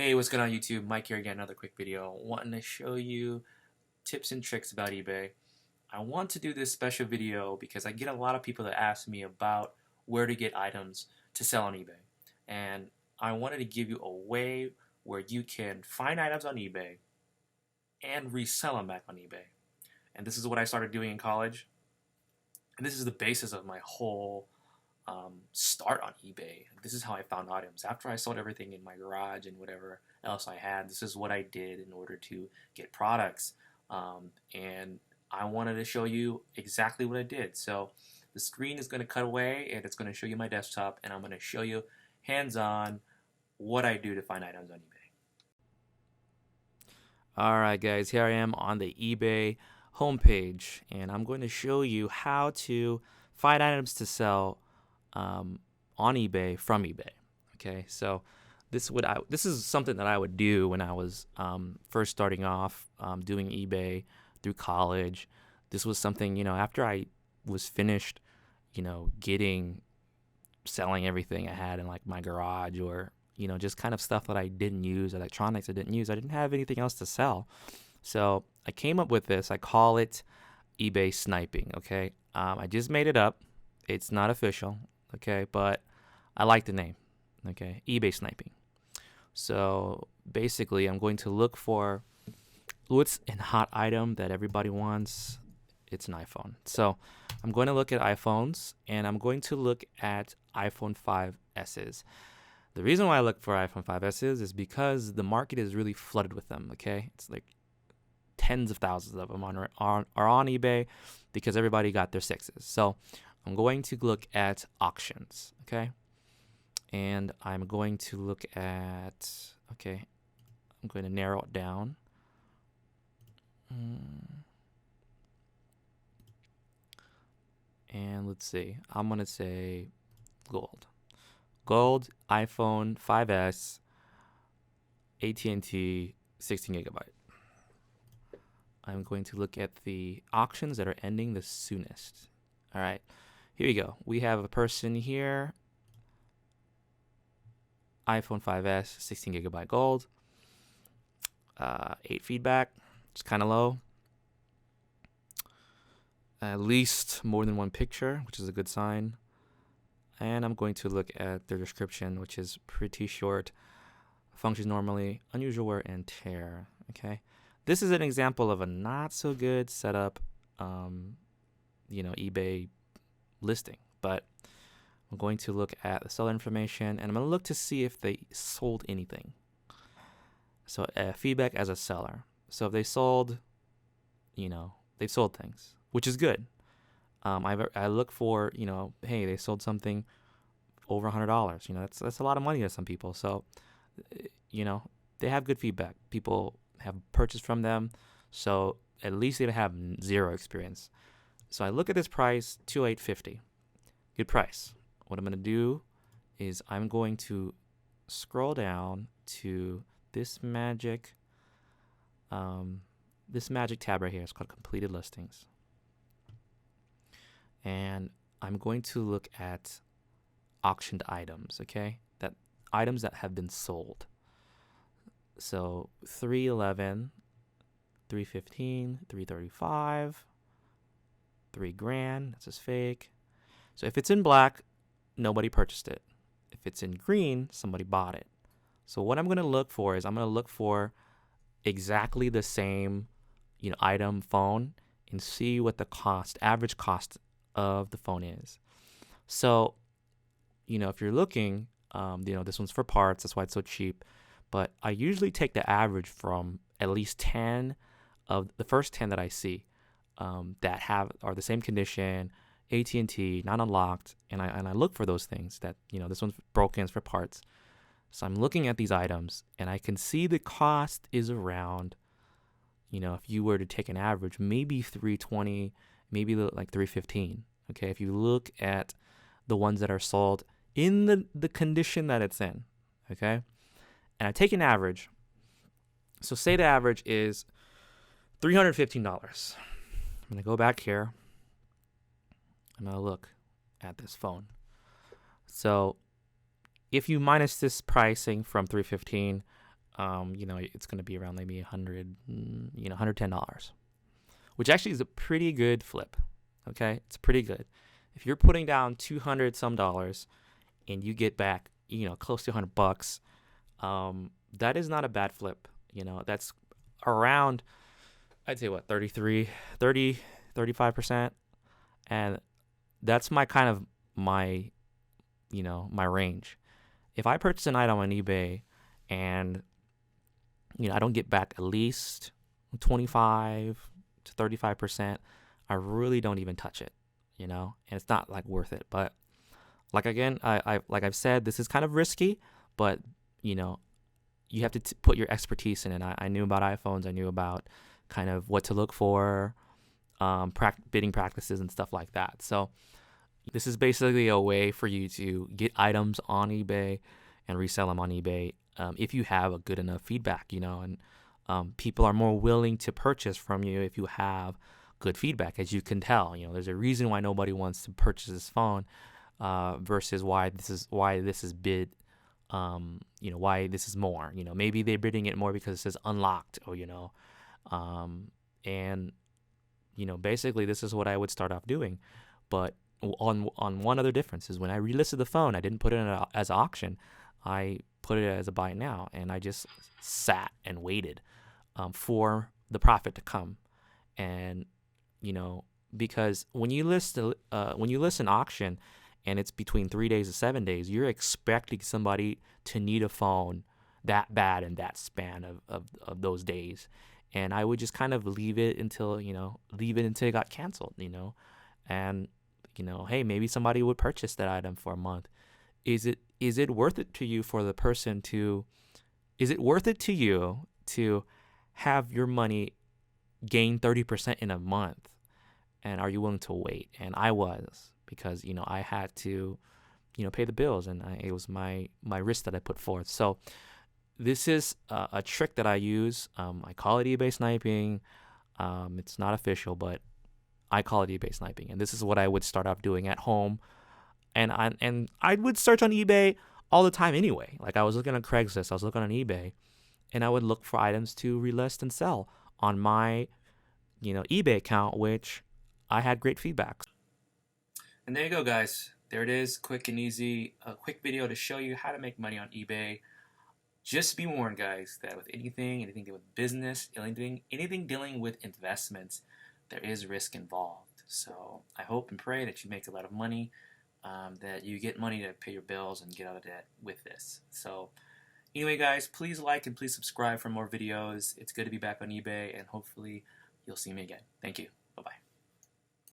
Hey, what's going on YouTube? Mike here again, another quick video. Wanting to show you tips and tricks about eBay. I want to do this special video because I get a lot of people that ask me about where to get items to sell on eBay. And I wanted to give you a way where you can find items on eBay and resell them back on eBay. And this is what I started doing in college. And this is the basis of my whole start on eBay. This is how I found items. After I sold everything in my garage and whatever else I had, this is what I did in order to get products. And I wanted to show you exactly what I did. So the screen is going to cut away and it's going to show you my desktop, and I'm going to show you hands-on what I do to find items on eBay. Alright guys, here I am on the eBay homepage, and I'm going to show you how to find items to sell on eBay from eBay. Okay, so this is something that I would do when I was first starting off doing eBay through college. This was something, after I was finished, selling everything I had in like my garage, or just kind of stuff that I didn't use, electronics I didn't use. I didn't have anything else to sell, so I came up with this. I call it eBay sniping. Okay, I just made it up. It's not official. Okay, but I like the name. Okay, eBay sniping. So basically, I'm going to look for what's a hot item that everybody wants. It's an iPhone. So I'm going to look at iPhones, and I'm going to look at iPhone 5Ss. The reason why I look for iPhone 5Ss is because the market is really flooded with them. Okay, it's like tens of thousands of them are on eBay because everybody got their 6s. So I'm going to look at auctions, okay? And I'm going to look at, okay, I'm going to narrow it down. And let's see, I'm going to say gold. Gold, iPhone 5S, AT&T, 16 gigabyte. I'm going to look at the auctions that are ending the soonest. All right. Here we go. We have a person here. iPhone 5S, 16 gigabyte gold. 8 feedback. It's kind of low. At least more than one picture, which is a good sign. And I'm going to look at their description, which is pretty short. Functions normally, unusual wear and tear. Okay. This is an example of a not so good setup, eBay listing, but I'm going to look at the seller information, and I'm going to look to see if they sold anything. So feedback as a seller. So if they sold, they've sold things, which is good. I look for, hey, they sold something over $100. That's a lot of money to some people. So, they have good feedback. People have purchased from them, so at least they have zero experience. So I look at this price, $2,850. Good price. What I'm going to do is I'm going to scroll down to this magic tab right here. It's called completed listings. And I'm going to look at auctioned items, okay? That items that have been sold. So 311, 315, 335, $3,000. That's just fake. So if it's in black, nobody purchased it. If it's in green, somebody bought it. So what I'm going to look for is I'm going to look for exactly the same, item, phone, and see what the average cost of the phone is. So, if you're looking, this one's for parts. That's why it's so cheap. But I usually take the average from at least 10 of the first 10 that I see that are the same condition, AT&T, not unlocked, and I look for those things that, this one's broken, it's for parts. So I'm looking at these items, and I can see the cost is around, if you were to take an average, maybe $320, maybe like $315. Okay, if you look at the ones that are sold in the condition that it's in, okay? And I take an average. So say the average is $315. I'm going to go back here. I'm going to look at this phone. So if you minus this pricing from $315, you know, it's going to be around maybe $110, which actually is a pretty good flip. Okay, it's pretty good. If you're putting down 200 some dollars and you get back, you know, close to $100, that is not a bad flip. You know, that's around, I'd say what, 35%. And that's my kind of my, you know, my range. If I purchase an item on eBay and, you know, I don't get back at least 25 to 35%, I really don't even touch it, you know, and it's not like worth it. But like, again, like I've said, this is kind of risky, but, you know, you have to put your expertise in it. I knew about iPhones. I knew about kind of what to look for, bidding practices and stuff like that. So this is basically a way for you to get items on eBay and resell them on eBay, if you have a good enough feedback, you know, and people are more willing to purchase from you if you have good feedback. As you can tell, you know, there's a reason why nobody wants to purchase this phone, versus why this is bid, you know, why this is more. You know, maybe they're bidding it more because it says unlocked, or, you know, and, you know, basically this is what I would start off doing. But on one other difference is when I relisted the phone, I didn't put it as an auction. I put it as a buy now, and I just sat and waited, for the profit to come. And, you know, because when you list an auction and it's between 3 days to 7 days, you're expecting somebody to need a phone that bad in that span of those days. And I would just kind of leave it until it got canceled, you know, and, you know, hey, maybe somebody would purchase that item for a month. Is it worth it to you for the person to, is it worth it to you to have your money gain 30% in a month? And are you willing to wait? And I was, because, you know, I had to, you know, pay the bills, and it was my risk that I put forth. So this is a trick that I use. I call it eBay sniping. It's not official, but I call it eBay sniping. And this is what I would start off doing at home. And I would search on eBay all the time anyway. Like, I was looking on Craigslist, I was looking on eBay, and I would look for items to relist and sell on my, you know, eBay account, which I had great feedback. And there you go, guys. There it is, quick and easy. A quick video to show you how to make money on eBay. Just be warned, guys, that with anything dealing with business, anything dealing with investments, there is risk involved. So I hope and pray that you make a lot of money, that you get money to pay your bills and get out of debt with this. So anyway, guys, please like and please subscribe for more videos. It's good to be back on eBay, and hopefully you'll see me again. Thank you. Bye-bye.